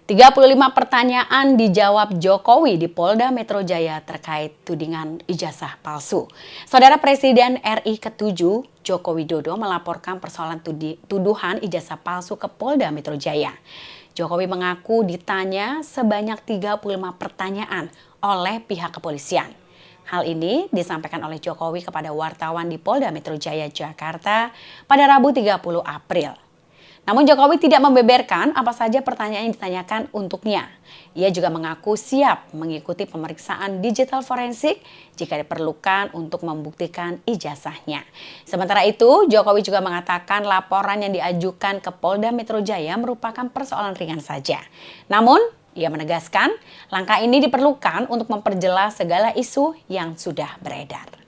35 pertanyaan dijawab Jokowi di Polda Metro Jaya terkait tudingan ijazah palsu. Saudara Presiden RI ke-7 Joko Widodo melaporkan persoalan tuduhan ijazah palsu ke Polda Metro Jaya. Jokowi mengaku ditanya sebanyak 35 pertanyaan oleh pihak kepolisian. Hal ini disampaikan oleh Jokowi kepada wartawan di Polda Metro Jaya, Jakarta pada Rabu 30 April. Namun Jokowi tidak membeberkan apa saja pertanyaan yang ditanyakan untuknya. Ia juga mengaku siap mengikuti pemeriksaan digital forensik jika diperlukan untuk membuktikan ijazahnya. Sementara itu, Jokowi juga mengatakan laporan yang diajukan ke Polda Metro Jaya merupakan persoalan ringan saja. Namun, ia menegaskan langkah ini diperlukan untuk memperjelas segala isu yang sudah beredar.